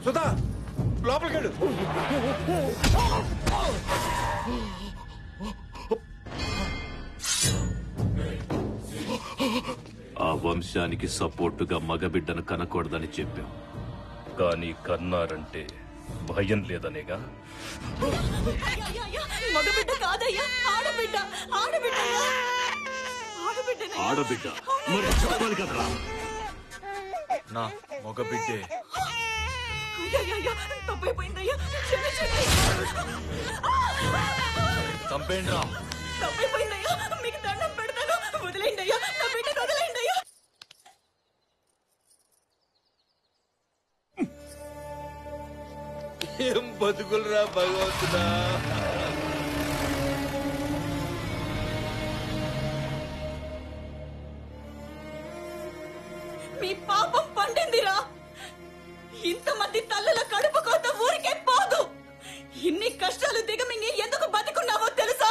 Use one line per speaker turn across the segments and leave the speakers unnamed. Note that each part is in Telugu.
సుధా లోపలికెళ్ళు.
ఆ వంశానికి సపోర్టుగా మగబిడ్డను కనకూడదని చెప్పాం, కానీ కన్నారంటే భయం లేదనేగా.
మగబిడ్డ కాదయ్యా, ఆడబిడ్డ. ఆడబిడ్డ
ఆడబిడ్డ మరి చెప్పాలి కదరా.
నా మగబిడ్డే.
తప్పైపోయిందయ్యా,
చంపేయండి రా.
తప్పైపోయిందయ్యా, మీకు దండం పెడతాను, వదిలేయండి అయ్యా, నా బిడ్డను వదిలేయండి అయ్యా.
ఏం బతుకులరా భగవంతుడా.
మీ పాపం పండిందిరా. ఇంతమంది తల్లుల కడుపు కోత ఊరికే పోదు. ఇన్ని కష్టాలు దిగమింగి ఎందుకు బతికున్నావో తెలుసా?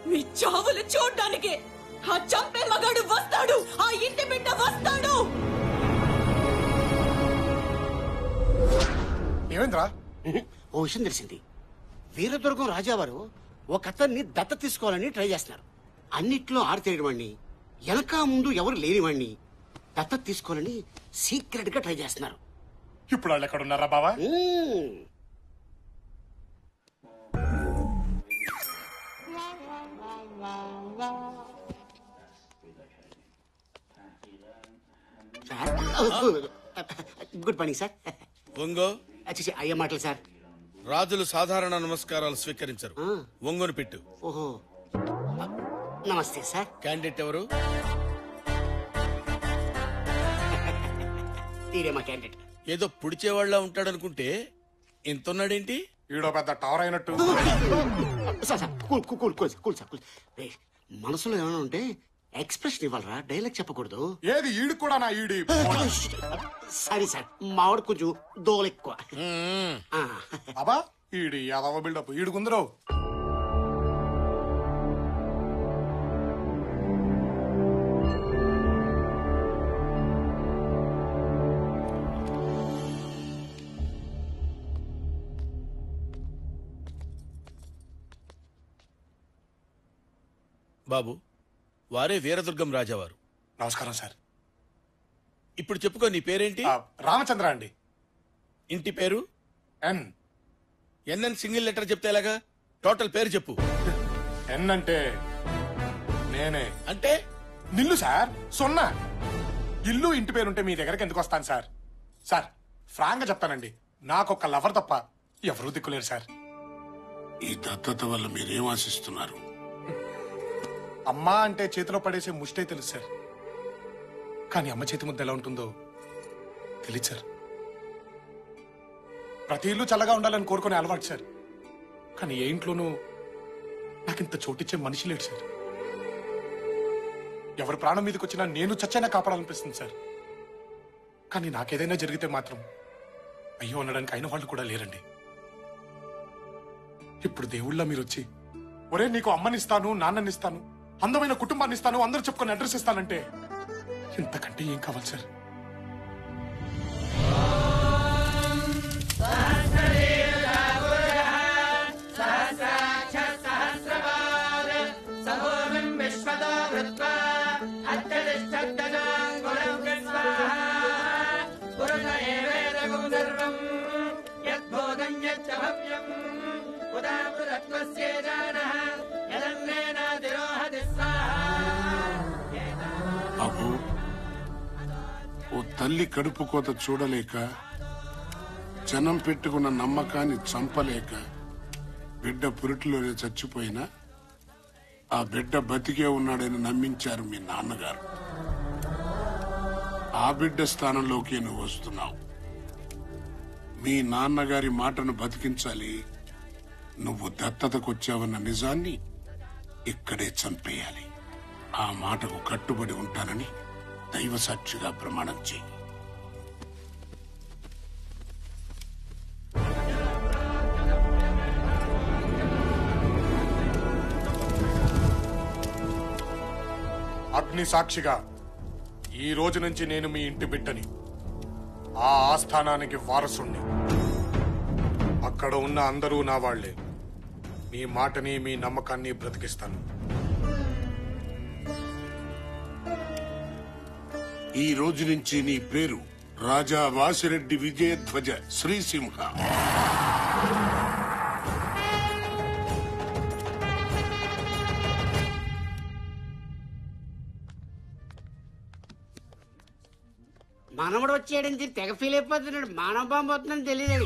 మీ చావులు చూడ్డానికి ఆ చంపే మగాడు వస్తాడు, ఆ ఇంటి బిడ్డ వస్తాడు.
ఏమైందిరా?
ఓ విషయం తెలిసింది. వీరదుర్గం రాజావారు ఒక అతన్ని దత్త తీసుకోవాలని ట్రై చేస్తున్నారు. అన్నిట్లో ఆరితేయడవాణ్ణి, వెనక ముందు ఎవరు లేనివాణ్ణి దత్త తీసుకోవాలని సీక్రెట్ గా ట్రై చేస్తున్నారు.
ఇప్పుడు వాళ్ళు ఎక్కడ ఉన్నారా బావా?
Good morning sir.
ఒంగో.
అయ్యే మాటలు సార్.
రాజులు సాధారణ నమస్కారాలు స్వీకరించరు. ఒంగోని పెట్టు.
ఓహో, నమస్తే సార్.
క్యాండిడేట్ ఎవరు?
తీరే మా క్యాండిడేట్.
ఏదో పుడిచేవాళ్ళ ఉంటాడనుకుంటే ఇంతున్నాడేంటి?
ఈడో పెద్ద టవర్ అయినట్టు.
Sir sir cool cool cool cool sir cool. మనసులో ఏమైనా ఉంటే ఎక్స్ప్రెషన్ ఇవ్వాలరా, డైలాగ్ చెప్పకూడదు.
ఏది ఈడు కూడా నా ఈడి.
సారీ సార్, మావాడు కొంచెం దోలెక్కువ.
అబ్బా ఈడి యాదవ బిల్డప్ ఈడుకుందరు.
బాబు, వారే వీరదుర్గం రాజావారు.
నమస్కారం సార్.
ఇప్పుడు చెప్పుకో, నీ పేరేంటి?
రామచంద్ర అండి.
ఇంటి పేరు?
ఎన్.
ఎన్ఎన్ సింగిల్ లెటర్ చెప్తే ఎలాగా? టోటల్ పేరు చెప్పు.
ఎన్ అంటే నేనే.
అంటే
నిల్లు సార్, సున్నా. ఇల్లు ఇంటి పేరుంటే మీ దగ్గరకు ఎందుకు వస్తాను సార్? సార్ ఫ్రాంక్ గా చెప్తానండి, నాకొక్క లవర్ తప్ప ఎవరూ దిక్కులేరు సార్.
ఈ దత్తత వల్ల మీరేం ఆశిస్తున్నారు?
అమ్మా అంటే చేతిలో పడేసే ముష్టే తెలుసు సార్, కానీ అమ్మ చేతి ముద్ద ఎలా ఉంటుందో తెలియదు సార్. ప్రతి ఇల్లు చల్లగా ఉండాలని కోరుకునే అలవాటు సార్, కానీ ఏ ఇంట్లోనూ నాకింత చోటిచ్చే మనిషి లేడు సార్. ఎవరి ప్రాణం మీదకి వచ్చినా నేను చచ్చైనా కాపాడాలనిపిస్తుంది సార్, కానీ నాకేదైనా జరిగితే మాత్రం అయ్యో అనడానికి అయిన వాళ్ళు కూడా లేరండి. ఇప్పుడు దేవుళ్ళ మీరు వచ్చి, ఒరే నీకు అమ్మనిస్తాను, నాన్ననిస్తాను, అందమైన కుటుంబాన్ని ఇస్తాను, అందరూ చెప్పుకొని అడ్రస్ ఇస్తానంటే ఇంతకంటే ఏం కావాలి సార్?
అబ్బో, ఓ తల్లి కడుపు కోత చూడలేక, జనం పెట్టుకున్న నమ్మకాన్ని చంపలేక బిడ్డ పురిటిలోనే చచ్చిపోయినా ఆ బిడ్డ బతికే ఉన్నాడని నమ్మించారు మీ నాన్నగారు. ఆ బిడ్డ స్థానంలోకి నువ్వు వస్తున్నావు. మీ నాన్నగారి మాటను బతికించాలి. నువ్వు దత్తతకొచ్చావన్న నిజాన్ని ఇక్కడే చంపేయాలి. ఆ మాటకు కట్టుబడి ఉంటానని దైవ సాక్షిగా ప్రమాణం చేయి.
అగ్ని సాక్షిగా ఈ రోజు నుంచి నేను మీ ఇంటి బిడ్డని, ఆ ఆస్థానానికి వారసుణ్ణి. అక్కడ ఉన్న అందరూ నా వాళ్లే. మీ మాటని మీ నమ్మకాన్ని బ్రతికిస్తాను.
ఈ రోజు నుంచి నీ పేరు రాజా వాసిరెడ్డి విజయధ్వజ శ్రీసింహ.
మనవడు వచ్చేయడానికి తెగ ఫీల్ అయిపోతున్నాడు. మానవ బాంబు వస్తుందని తెలియదు.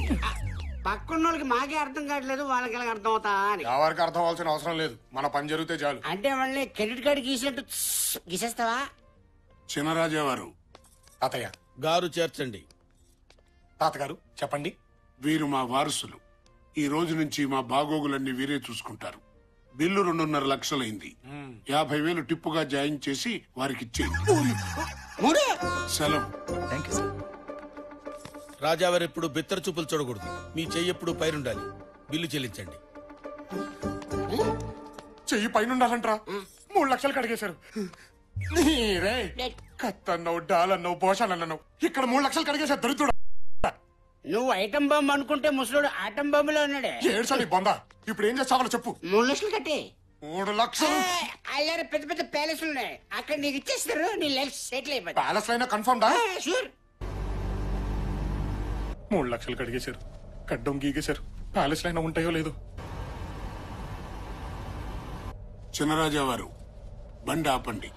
పక్కన్న వాళ్ళకి మాకే అర్థం కావట్లేదు, వాళ్ళకి ఎలా అర్థం అవుతా అని.
ఎవరికి అర్థం అవ్వాల్సిన అవసరం లేదు, మన పని జరిగితే చాలు.
అంటే వాళ్ళని క్రెడిట్ కార్డు గీసినట్టు గీసేస్తావా?
చినరాజా వారు,
తాతయ్య
గారు చేర్చండి.
తాతగారు చెప్పండి.
వీరు మా వారసులు. ఈ రోజు నుంచి మా బాగోగులన్నీ వీరే చూసుకుంటారు. బిల్లు 2.5 లక్షలైంది. 50,000 టిప్పుగా జాయిన్ చేసి వారికి ఇచ్చేయండి. సెలవు.
రాజావారు ఎప్పుడు బిత్తర చూపులు చూడకూడదు. మీ చెయ్యి ఎప్పుడు పైరుండాలి. బిల్లు చెల్లించండి.
చెయ్యి పైన ఉండాలంట్రా. 3 లక్షలు కడిగేశారు. నీరే కత్తన్నావు, డాలన్నావు, భోషాలన్నావు. ఇక్కడ 3 లక్షలు కడిగేశారు దరిద్రుడా.
నువ్వు ఐటమ్ బాంబు అనుకుంటే ముసలోడు ఆటం బాంబులో ఉన్నాడే.
ఏడ్చాలి బొందా. ఇప్పుడు ఏం చేస్తావాలో చెప్పు.
3 లక్షలు కట్టే.
3 లక్షలు
అయ్యారు పెద్ద పెద్ద ప్యాలెస్ ఉన్నాయి, అక్కడ నీకు ఇచ్చేస్తారు. నీ లైఫ్ సెటిల్ అయిపోతుంది.
ప్యాలెస్ అయినా కన్ఫర్మ్ డా.
షూర్.
3 లక్షలు కడిగేశారు, కడ్డం గీగేశారు. ప్యాలెస్ అయినా ఉంటాయో లేదో.
చినరాజా వారు, బండి ఆపండి.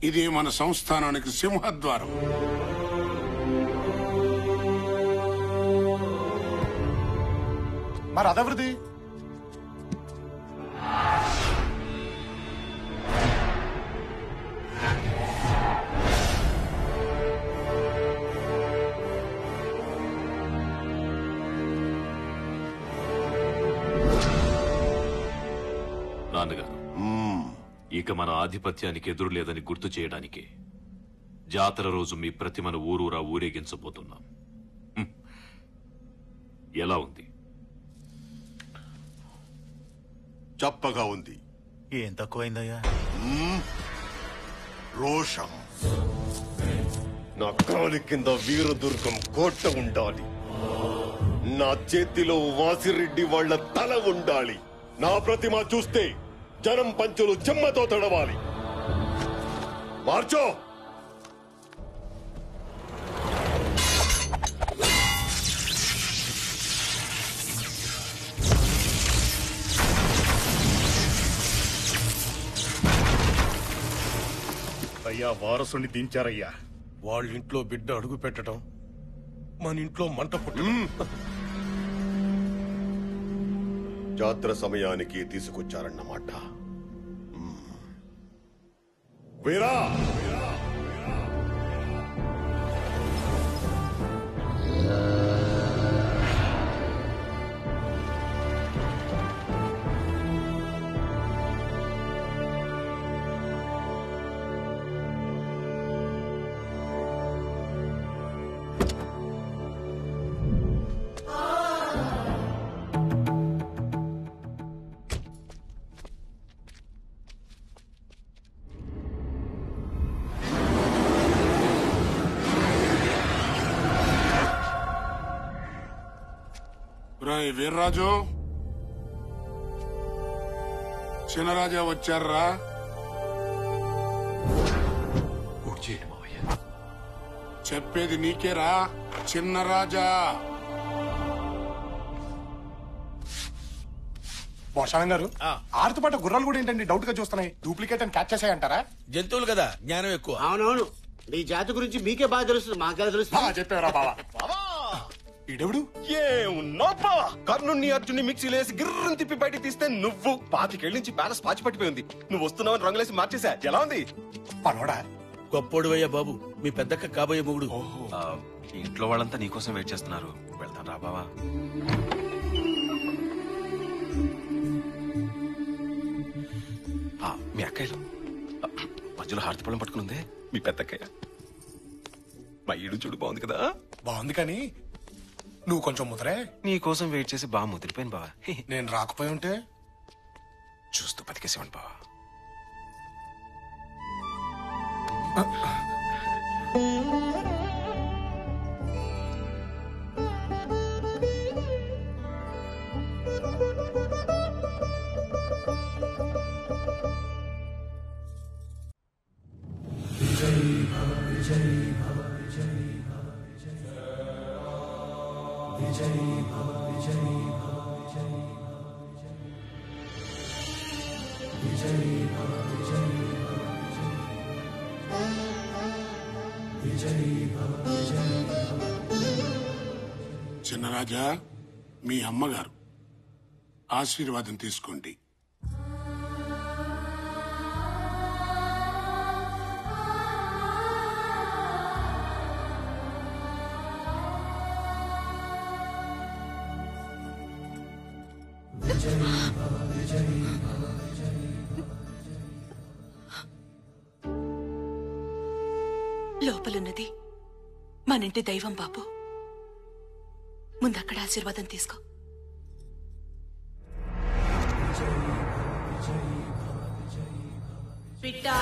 ఇది మన సంస్థానానికి సింహద్వారం.
మరి అదవృది.
నాన్నగారు, ఇక మన ఆధిపత్యానికి ఎదురు లేదని గుర్తు చేయడానికి జాతర రోజు మీ ప్రతిమను ఊరూరా ఊరేగించబోతున్నాం. ఎలా ఉంది?
చప్పగా ఉంది.
ఏం తక్కువైందయ్యా?
రోషం. నా కాలి కింద వీరదుర్గం కోట ఉండాలి. నా చేతిలో వాసిరెడ్డి వాళ్ళ తల ఉండాలి. నా ప్రతిమ చూస్తే జనం పంచులు చెమ్మతో తడవాలి. మార్చో.
అయ్యా, వారసుని దించారయ్యా.
వాళ్ళ ఇంట్లో బిడ్డ అడుగు పెట్టడం, మన ఇంట్లో మంట పుట్టడం.
జాతర సమయానికి తీసుకొచ్చారన్నమాట. వీరా,
రాయ్ వీర్రాజు, చినరాజా వచ్చారా? చెప్పేది నీకేరా చిన్నరాజా.
భోషాలం గారు, ఆరుతో పాటు గుర్రాలు కూడా ఏంటండి డౌట్ గా చూస్తున్నాయి. డూప్లికేట్ అని క్యాచ్ చేసాయంటారా?
జంతువులు కదా, జ్ఞానం ఎక్కువ.
అవునవును, మీ జాతి గురించి మీకే బాగా తెలుస్తుంది, మాకే తెలుస్తుంది.
చెప్పారా బావా? ఈడెవడు?
ఏమున్నాపా? కర్ణుని అర్జున్ని మిక్సీలేసి గిర్రని తిప్పి బయటికి తీస్తే నువ్వు 25 నుంచి ప్యాలెస్ పాచి పట్టిపోయింది. నువ్వు వస్తున్నావని రంగులేసి మార్చేసా. ఎలా ఉంది?
పనోడా?
గొప్పోడువయ్యా బాబు, మీ పెద్దక్క కాబోయే మొగుడు.
ఇంట్లో వాళ్ళంతా నీకోసం వెయిట్ చేస్తున్నారు. వెళ్తాను రా బావా. మీ అక్కయ్యలు మధ్యలో హారతిపళ్ళం పట్టుకునుందే మీ పెద్దక్కయ్య. మా ఈడు చూడు బాగుంది కదా.
బాగుంది, కానీ నువ్వు కొంచెం ముదరే.
నీ కోసం వెయిట్ చేసి బాగా ముదిరిపోయాను బావా.
నేను రాకపోయి ఉంటే
చూస్తూ బతికేసేవాడి బావా.
చిన్నరాజా, మీ అమ్మగారు ఆశీర్వాదం తీసుకోండి.
లోపలున్నది మనింటి దైవం బాబు. ముందక్కడ ఆశీర్వాదం తీసుకో. బిడ్డా,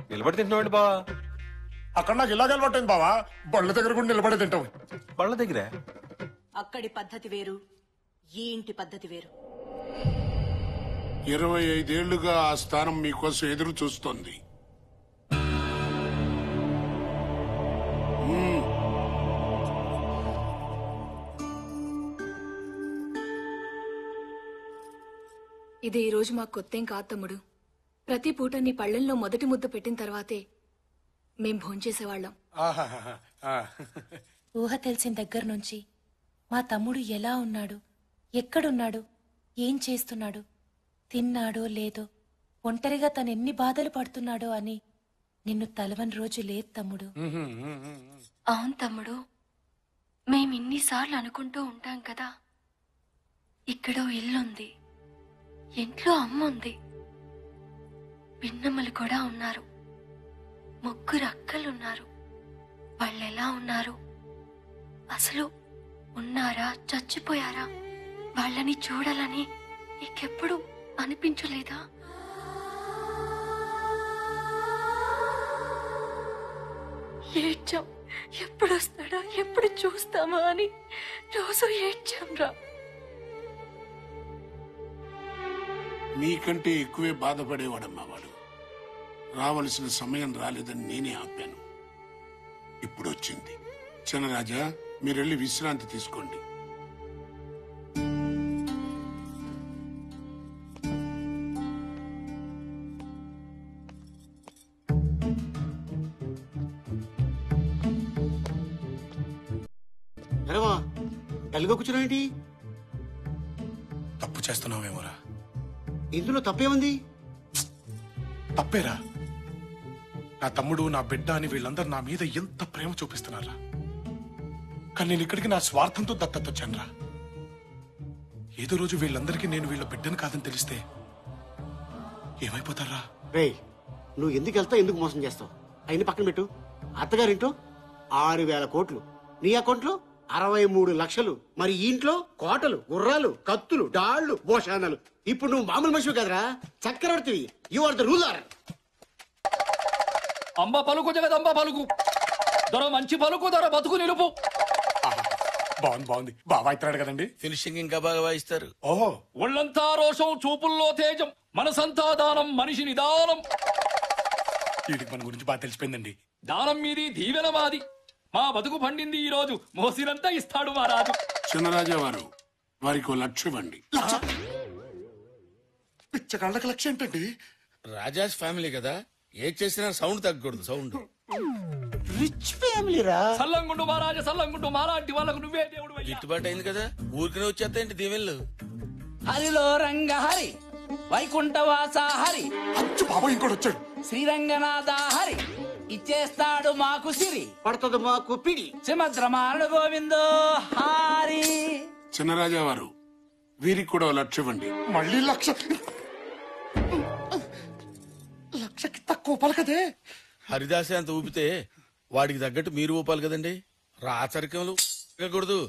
నిలబడి తింటున్నాడు బావా.
అక్కడ నాకు ఇలాగ అలవాటైంది బావా, బళ్ళ దగ్గర కూడా నిలబడే తింటావు.
బళ్ళ దగ్గర
అక్కడి పద్ధతి వేరు, ఈ ఇంటి పద్ధతి వేరు.
25 ఏళ్లుగా ఆ స్థానం మీకోసం ఎదురు చూస్తోంది.
ఇది ఈ రోజు మాకు కొత్తేం కాదు తమ్ముడు. ప్రతి పూట నీ పళ్ళెంలో మొదటి ముద్ద పెట్టిన తర్వాతే మేం భోంచేసేవాళ్ళం.
ఊహ తెలిసిన దగ్గర నుంచి మా తమ్ముడు ఎలా ఉన్నాడు, ఎక్కడున్నాడు, ఏం చేస్తున్నాడు, తిన్నాడో లేదో, ఒంటరిగా తనెన్ని బాధలు పడుతున్నాడో అని నిన్ను తలవని రోజు లేదు తమ్ముడు.
అవును తమ్ముడు, మేమిన్నిసార్లు అనుకుంటూ ఉంటాం కదా, ఇక్కడో ఇల్లుంది, ఇంట్లో అమ్ముంది, పిన్నమ్మలు కూడా ఉన్నారు, 3 అక్కలున్నారు. వాళ్ళెలా ఉన్నారు, అసలు ఉన్నారా చచ్చిపోయారా, వాళ్ళని చూడాలని నీకెప్పుడు అనిపించలేదా? ఏడ్చాం, ఎప్పుడు వస్తాడా, ఎప్పుడు చూస్తామా అని రోజు ఏడ్చాం రా.
మీకంటే ఎక్కువే బాధపడేవాడమ్మా వాడు. రావలసిన సమయం రాలేదని నేనే ఆపాను. ఇప్పుడు వచ్చింది. చిన్నరాజా, మీరెళ్ళి విశ్రాంతి తీసుకోండి.
డల్గా కూర్చున్నావేంటి?
తప్పు చేస్తున్నావేమోరా.
ఇందులో తప్పేముంది?
తప్పేరా. నా తమ్ముడు, నా బిడ్డ అని వీళ్ళందరూ నా మీద ఎంత ప్రేమ చూపిస్తున్నారా. కానీ నేను ఇక్కడికి నా స్వార్థంతో దత్తత వచ్చానురా. ఏదో రోజు వీళ్ళందరికీ నేను వీళ్ళ బిడ్డను కాదని తెలిస్తే ఏమైపోతారా?
రే, నువ్వు ఎందుకు వెళ్తావు, ఎందుకు మోసం చేస్తావు? అయిన పక్కన పెట్టు. అత్తగారింట్లో 6,000 కోట్లు, నీ అకౌంట్లో 63 లక్షలు. మరి ఈ ఇంట్లో కోటలు, గుర్రాలు, కత్తులు, డాళ్లు, భోషానాలు. ఇప్పుడు నువ్వు మామూలు మనిషి కదరా, చక్రవర్తివి. You are the ruler.
Amba పలుకు జగదంబ పలుకు, దొర మంచి పలుకు, దొర బతుకు నిలుపు.
బాగుంది బాగుంది. బాగా ఇస్తున్నాడు కదండి.
ఫినిషింగ్ ఇంకా బాగా వాయిస్తారు.
ఓహో.
ఒళ్ళంతా రోషం, చూపుల్లో తేజం, మనసంతా దానం, మనిషి నిదానం.
వీడికి మన గురించి బాగా తెలిసిపోయిందండి.
దానం మీది, దీవెన మాది. మా బతుకు పండింది ఈ రోజు, మోసినంతా ఇస్తాడు మా రాజు.
చిన్నరాజా వారు, వారికి 1 లక్ష ఇవ్వండి.
పిచ్చగాళ్ళకి లక్ష్యం ఏంటండి?
రాజాస్ ఫ్యామిలీ కదా, ఏ చేసినా సౌండ్ తగ్గకూడదు. సౌండ్
రిచ్ ఫ్యామిలీ రా.
సల్లంగుండు మహారాజా, సల్లంగుండు. మాలాంటి వాళ్ళకు నువ్వే దేవుడు.
గిట్టుబాటు అయింది కదా, ఊరికనే వచ్చేస్తాయండి దీవెళ్ళు.
హరిలో రంగ హరి, వైకుంఠవాస హరి,
అచ్చు బాబా ఇంకోటి వచ్చాడు.
శ్రీరంగనాథ హరి, ఇచ్చేస్తాడు మాకు సిరి,
పడుతుంది మాకు పిడి.
సుమద్రమానుడు గోవిందో హారి.
చిన్నరాజా వారు వీరికి కూడా 1,00,000 ఇవ్వండి.
మళ్ళీ లక్షకి తక్కువ పలకదే.
హరిదాసే అంత ఊపితే వాడికి తగ్గట్టు మీరు ఊపాలి కదండి. రాచరికములు కూడదు.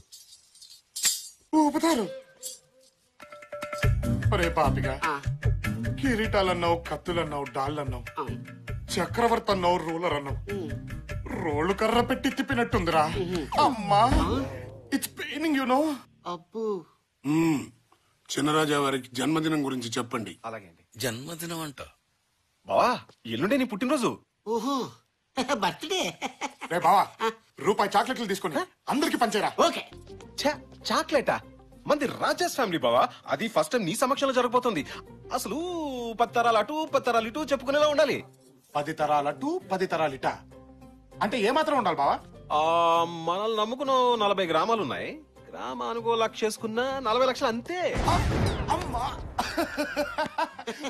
ఊపుతారు. ఒరే పాపిగా, కిరీటాలన్నావు, కత్తులన్నావు, డాళ్ళన్నావు, చక్రవర్తి అన్నావు, రూలర్ అన్నావు. రోళ్ళు కర్ర పెట్టి తిప్పినట్టుందిరా. అమ్మా, ఇట్స్ పెయినింగ్ యు నో.
అప్పు
చిన్నరాజా వారికి జన్మదినం గురించి చెప్పండి.
అలాగే అండి.
జన్మదినం అంట.
బావా ఎల్లుండే నీ పుట్టినరోజు.
ఓహో, బర్త్డే.
రే బావా, రూపాయి చాక్లెట్లు తీసుకొని అందరికి పంచేరా.
ఓకే.
చాక్లెటా? మంది రాజేష్ ఫ్యామిలీ బావా. అది ఫస్ట్ టైం నీ సమక్షంలో జరగబోతుంది. అసలు 10 తరాలు అటు 10 తరాలు ఇటు చెప్పుకునేలా ఉండాలి.
10 తరాలటు 10 తరాలిట అంటే ఏమాత్రం ఉండాలి బావా?
మనల్ని నమ్ముకున్న 40 గ్రామాలు ఉన్నాయి. గ్రామానుకో 1,00,000 చేసుకున్నా 40 లక్షలు అంతే.
అమ్మా,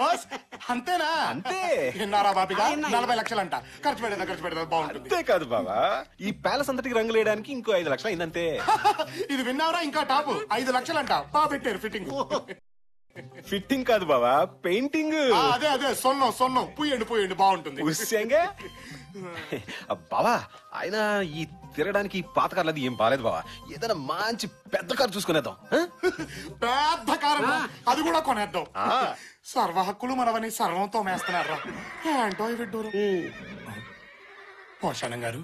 బాస్, అంతేనా?
అంతే.
విన్నారా బాపిగా? 40 లక్షలంట. ఖర్చు పెడతా బాగుంటుంది.
అంతే కాదు బావా, ఈ ప్యాలెస్ అంతటికి రంగులు వేయడానికి ఇంకో 5 లక్షలు అయిందంతే.
ఇది విన్నారా? ఇంకా టాప్ 5 లక్షలంట. పెట్టారు ఫిట్టింగ్.
ఫిట్టింగ్ కాదు బావా, పెయింటింగ్.
అదే సొన్నం పూయండి బాగుంటుంది.
ఉస్యంగా బావా, ఆయన ఈ తిరగడానికి పాత కార్లు అది ఏం బాలేదు బావా. ఏదైనా మంచి పెద్ద కారు చూసుకునేద్దాం.
పెద్ద కారు, అది కూడా కొనేద్దాం. సర్వ హక్కులు మనవని సర్వంతో మేస్తున్నారా? ఏంటో విడ్డూరు. పోషాణం గారు,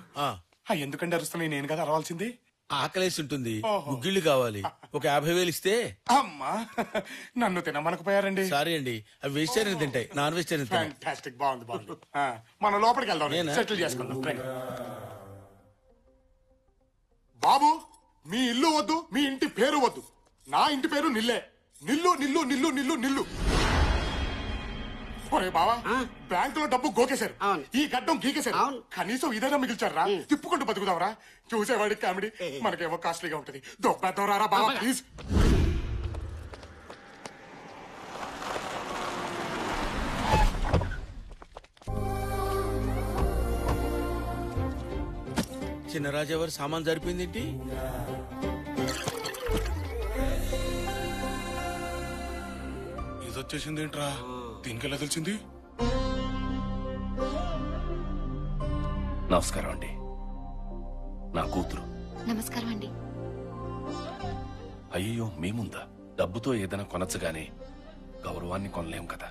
ఎందుకంటే అరుస్తున్నాయి? నేను కదా అరవాల్సింది.
ఆకలేసి ఉంటుంది, గుగ్గిళ్ళు కావాలి. ఒక 50,000 ఇస్తే.
అమ్మా, నన్ను తినమనకపోయారండి.
సారీ అండి, అవి వెజిటేరియన్ తింటాయి, నాన్ వెజిటేరియన్ తింటాయి.
ఫ్యాంటాస్టిక్, బాగుంది. మనం లోపలికి వెళ్దాం, సెటిల్ చేసుకుందాం. బాబు, మీ ఇల్లు వద్దు, మీ ఇంటి పేరు వద్దు. నా ఇంటి పేరు నిల్లే. నిల్లు. ఒరే బావా, బ్యాంకులో డబ్బు గోకేశారు, ఈ గడ్డం గీకేశారు. కనీసం ఇదైనా మిగిల్చారా? తిప్పుకుంటూ బతుకుదావరా? చూసేవాడికి కామెడీ, మనకేమో కాస్ట్లీగా ఉంటది. దొబ్బెద్దవరా బావా ప్లీజ్.
చిన్నరాజా వారి సామాన్ సరిపోయిందేంటి?
ఇదొచ్చేసింది ఏంట్రా? దీనికి ఎలా తెలిసింది?
నమస్కారం అండి. నా కూతురు.
నమస్కారం అండి.
అయ్యో, మేముందా? డబ్బుతో ఏదైనా కొనచ్చు గానీ గౌరవాన్ని కొనలేం కదా.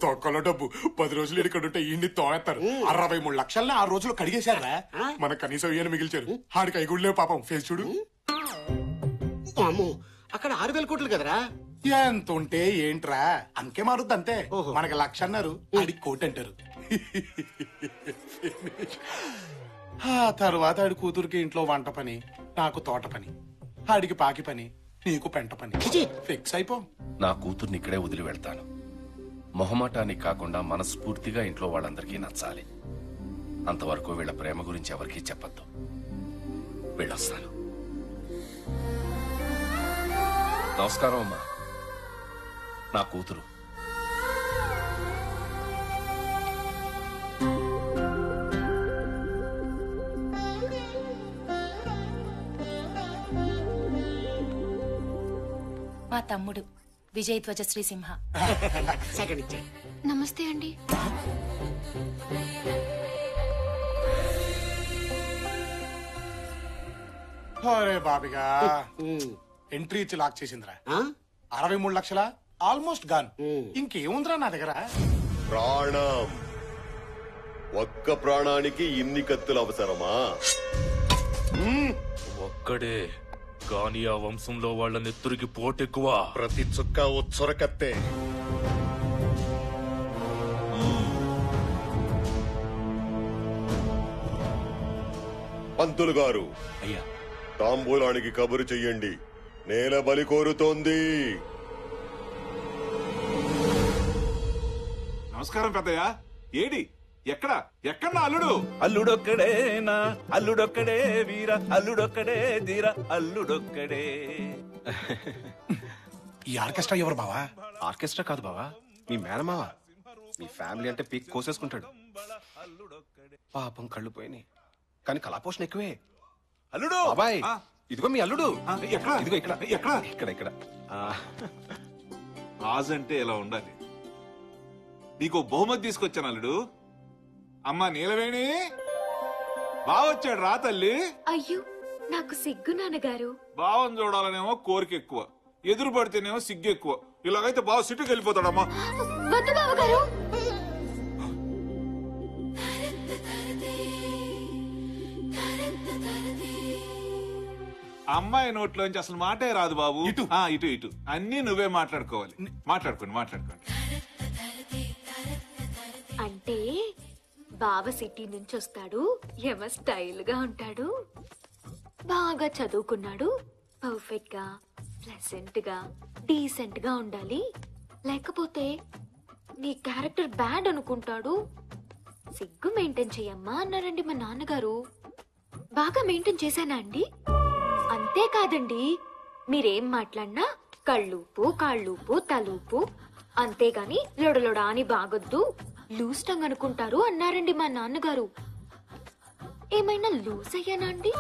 తొక్కలో డబ్బు 10 రోజులు ఇక్కడ ఉంటే ఈ తోనేస్తారు. 63 లక్షల్ని 6 రోజులు కడిగేశారా? మన కనీసం ఈయన మిగిల్చారు. ఆడికి ఐగుళ్ళే పాపం. ఫేస్ చూడు.
అక్కడ 6,000 కోట్లు కదరా.
ఎంత ఉంటే ఏంట్రా, అంకే మారుద్ది అంతే. మనకి 1,00,000 అన్నారు, ఆడికి 1,00,000 అంటారు. ఆ తర్వాత ఆడి కూతురికి ఇంట్లో వంట పని, నాకు తోట పని, ఆడికి పాకి పని, నీకు పెంట పని. ఫిక్స్ అయిపో.
నా కూతుర్ని ఇక్కడే వదిలి వెళ్తాను. మొహమాటానికి కాకుండా మనస్ఫూర్తిగా ఇంట్లో వాళ్ళందరికీ నచ్చాలి. అంతవరకు వీళ్ళ ప్రేమ గురించి ఎవరికీ చెప్పద్దు. వెళ్ళొస్తాను. నమస్కారం అమ్మా. నా కూతురు.
మా తమ్ముడు విజయధ్వజ శ్రీసింహ.
నమస్తే అండి.
అరే బాబిగా, ఎంట్రీ ఇచ్చి లాక్ చేసిందిరా. 63 లక్షల ఆల్మోస్ట్ గాన్. ఇంకేముందిరా నా దగ్గర?
ప్రాణం. ఒక్క ప్రాణానికి ఇన్ని కత్తులు అవసరమా?
ఒక్కడే కానీ ఆ వంశంలో వాళ్ళ నెత్తురికి పోటెక్కువ.
ప్రతి చుక్క ఉచ్చరకత్తే.
పంతులు గారు,
అయ్యా,
తాంబూలానికి కబురు చెయ్యండి. నేల బలి కోరుతోంది.
నమస్కారం పెద్దయ్య. ఏడి ఎక్కడ ఎక్కడ అల్లుడు?
అల్లుడొక్కడేనా, అల్లుడొక్కడే వీర, అల్లుడొక్కడే ధీర, అల్లుడొక్కడే.
ఈ ఆర్కెస్ట్రా ఎవరు బావా?
ఆర్కెస్ట్రా కాదు బావా, మీ మేనమావ. మీ ఫ్యామిలీ అంటే పీక్ కోసేసుకుంటాడు. పాపం కళ్ళు పోయినాయి కానీ కళాపోషణ ఎక్కువే.
అల్లుడు
బాబాయ్ ఇదిగో మీ అల్లుడు.
ఎక్కడ
ఇదిగో ఇక్కడ
ఎక్కడ
ఇక్కడ ఇక్కడ.
రాజు అంటే ఎలా ఉండాలి. నీకు బహుమతి తీసుకొచ్చాను అల్లుడు. అమ్మా నీలవేణి బావొచ్చాడు రా తల్లి.
అయ్యో నాకు సిగ్గు నాన్నగారు.
బావని చూడాలనేమో కోరిక ఎక్కువ, ఎదురు పడితేనేమో సిగ్గు ఎక్కువ. ఇలాగైతే బావ సిటీకి వెళ్ళిపోతాడమ్మా.
వద్దు బావగారు.
అమ్మాయి నోట్లోంచి అసలు మాటే రాదు బాబు. ఇటు ఇటు ఇటు అన్ని నువ్వే మాట్లాడుకోవాలి. మాట్లాడుకోండి.
అంటే బావ సిటీ నుంచి వస్తాడు, ఏమో స్టైల్ గా ఉంటాడు, బాగా చదువుకున్నాడు, పర్ఫెక్ట్ గా ప్లెసెంట్ గా డీసెంట్ గా ఉండాలి, లేకపోతే నీ క్యారెక్టర్ బ్యాడ్ అనుకుంటాడు. సిగ్గు మెయింటైన్ చెయ్యమ్మా అన్నారండి మా నాన్నగారు. బాగా మెయింటైన్ చేశానా అండి? అంతేకాదండి, మీరేం మాట్లాడినా కళ్ళూపు కాళ్ళూపు తలూపు, అంతేగాని లొడలొడా అని బాగొద్దు, లూజ్ టంగ్ అనుకుంటారు అన్నారండి మా నాన్నగారు. ఏమైనా లూజ్ అయ్యానా అండి?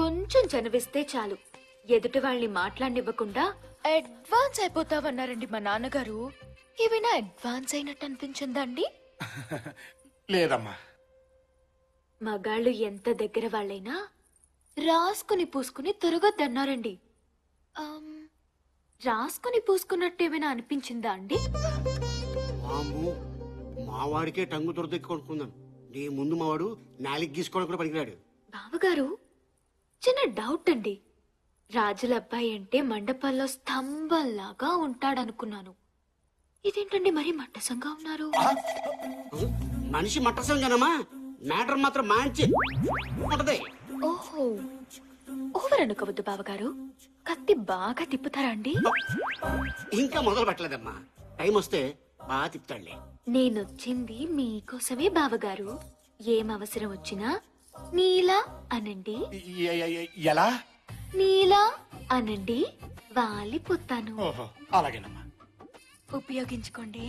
కొంచెం చనివిస్తే చాలు ఎదుటి వాళ్ళని మాట్లాడినివ్వకుండా అడ్వాన్స్ అయిపోతావన్నారండి మా నాన్నగారు. ఏమైనా అడ్వాన్స్ అయినట్టు అనిపించిందా అండి?
లేదమ్మా.
మగాళ్ళు ఎంత దగ్గర వాళ్ళైనా రాసుకుని పూసుకుని తిరగొద్దన్నారండి. రాసుకుని పూసుకున్నట్టు ఏమైనా అనిపించిందా అండి?
మావాడికే టంగు దొరదెక్కి కొనుక్కుందాం. నీ ముందు మావాడు నాలికి గీసుకోవడం కూడా పనికిరాడు.
బావగారు చిన్న డౌట్ అండి. రాజుల అబ్బాయి అంటే మండపాల్లో స్తంభంలాగా ఉంటాడనుకున్నాను. ఇదేంటండి మరీ మట్టసంగా ఉన్నారు?
మనిషి మట్టసంగానమ్మా, మ్యాటర్ మాత్రం మంచి ఉంటది.
ఓహో, ఓవర్ అనుకోవద్దు బావగారు. కత్తి బాగా తిప్పుతారా అండి?
ఇంకా మొదలు పెట్టలేదమ్మా, టైం వస్తే బాగా తిప్పుతాడులే.
నేనొచ్చింది మీకోసమే బావగారు. ఏం అవసరం వచ్చినా నీలా అనండి.
ఎలా?
నీలా అనండి, వాలిపోతాను.
అలాగేనమ్మా.
ఉపయోగించుకోండి.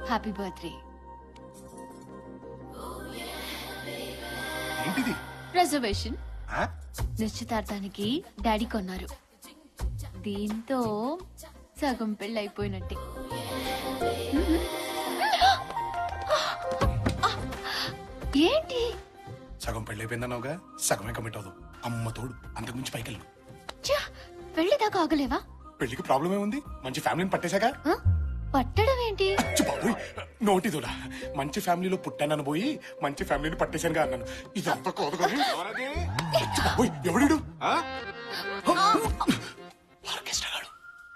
Happy birthday.
ఏంటిది?
రిజర్వేషన్ నిశ్చితార్థానికి డాడీ కొన్నారు. దీంతో సగం పెళ్ళి అయిపోయినట్టే. ఏంటి?
సగం పెళ్ళైపోయిందన్నావుగా, సగమే కమిట్ అవుదు. అమ్మ తోడు అంతకుమించి పైకి వెళ్ళు.
పెళ్లి దాకా ఆగలేవా?
పెళ్లికి ప్రాబ్లం ఏముంది? మంచి ఫ్యామిలీని పట్టేశాక.
పట్టడం ఏంటి?
నోటిదోడా, మంచి ఫ్యామిలీలో పుట్టానని పోయి మంచి ఫ్యామిలీని పట్టేశానుగా అన్నాను. ఇదంతా కోదు కానీ ఎవడు?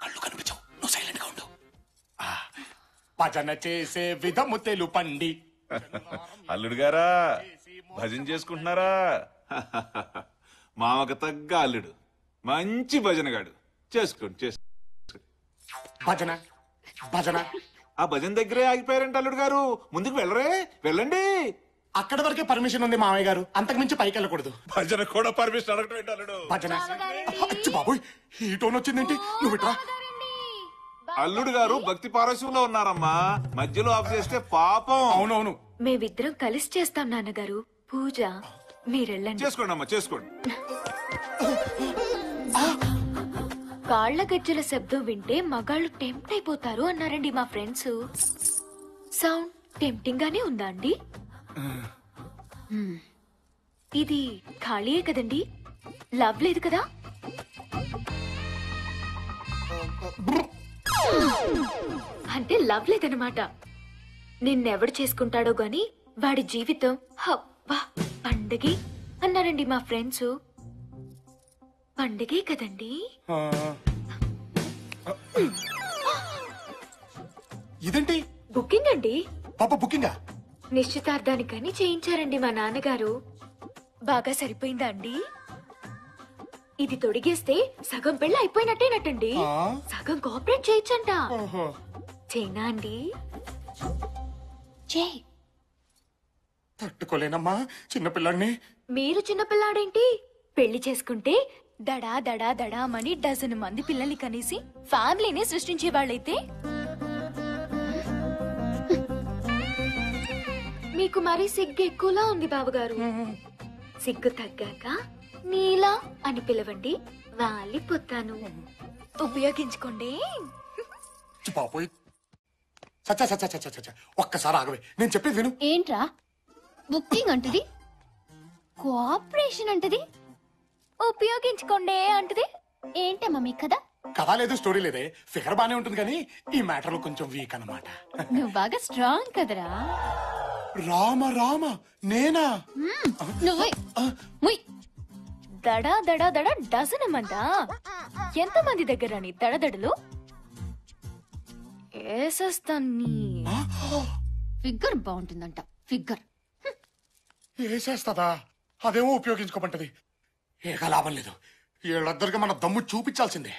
కళ్ళు కనిపించవు, నువ్వు సైలెంట్ గా ఉండు. భజన చేసే విధము తెలుపండి.
అల్లుడు గారా భజన చేసుకుంటున్నారా? మామకు తగ్గ అల్లుడు, మంచి భజనగాడు. చేసుకోండి.
భజన భజన
ఆ భజన దగ్గరే ఆగిపోయారంట అల్లుడు గారు. ముందుకు వెళ్ళరే, వెళ్ళండి.
అక్కడ వరకే పర్మిషన్ ఉంది మామయ్య గారు, అంతకు మించి పైకి వెళ్ళకూడదు.
భజన కూడా పర్మిషన్ అడగటం ఏంటి అల్లుడు?
భజన బాబోయ్, ఈ టోన్ వచ్చిందేంటి? నువ్వు ఇట్రా.
అల్లుడు గారు భక్తి పారస్యంలో ఉన్నారమ్మా, మధ్యలో ఆఫ్ చేస్తే పాపం.
అవునవును,
మేమిద్దరం కలిసి చేస్తాం నాన్నగారు పూజ. మీరెళ్ళండి.
చేసుకోండి అమ్మా, చేసుకోండి.
కాళ్ల గజ్జల శబ్దం వింటే మగాళ్ళు టెంప్ట్ అయిపోతారు అన్నారండి మా ఫ్రెండ్స్. సౌండ్ టెంప్టింగ్ గానే ఉందా అండి? ఇది ఖాళీయే కదండి, లవ్ లేదు కదా? అంటే లవ్ లేదనమాట. నిన్నెవడు చేసుకుంటాడో గాని వాడి జీవితం హబ్బా పండగే అన్నారండి మా ఫ్రెండ్స్. పండగే కదండి.
ఇదేంటి?
బుకింగ్ అండి.
పాప బుకింగా?
నిశ్చితార్థానికని చేయించారండి మా నాన్నగారు. బాగా సరిపోయిందా అండి? ఇది తొడిగేస్తే సగం పెళ్ళి అయిపోయినట్టేనట్టండి. సగం కోఆపరేట్ చేయొచ్చంట. చైనా అండి. చేయి.
తట్టుకోలేనమ్మా చిన్నపిల్లాడిని.
మీరు చిన్నపిల్లాడేంటి? పెళ్లి చేసుకుంటే దడా దడా దడామని డజన్ మంది పిల్లల్ని కనేసి ఫ్యామిలీని సృష్టించే వాళ్ళైతే మీకు మరీ సిగ్గు ఎక్కువలా ఉంది బావగారు. సిగ్గు తగ్గాక నీలా అని పిలవండి, వాలిపోతాను. ఉపయోగించుకోండి.
బాబోయ్ సచ్చా సచ్చా సచ్చా సచ్చా ఒక్కసారి ఆగవే, నేను చెప్పేది విను.
ఏంట్రా బుకింగ్ అంటది, కోఆపరేషన్ అంటది,
ఉపయోగించుకోండి అంటది.
ఏంటమ్మా మీ కదా?
కథ లేదు, స్టోరీ లేదే. ఫిగర్ బానే ఉంటుంది కానీ ఈ మ్యాటర్ లో కొంచెం వీక్ అన్నమాట.
నువ్వు బాగా స్ట్రాంగ్ కదరా.
రామ రామ నేనా?
నువ్వే
దడా దడా దడా డజన్ మందా? ఎంత మంది దగ్గర నీ దడదడలు? ఏసేస్తాన్ని.
ఫిగర్ బాగుంటుందంట. ఫిగర్
వేసేస్తుందా? అదేమో ఉపయోగించుకోమంటది. ఏక లాభం లేదు, వీళ్ళిద్దరికి మన దమ్ము చూపించాల్సిందే.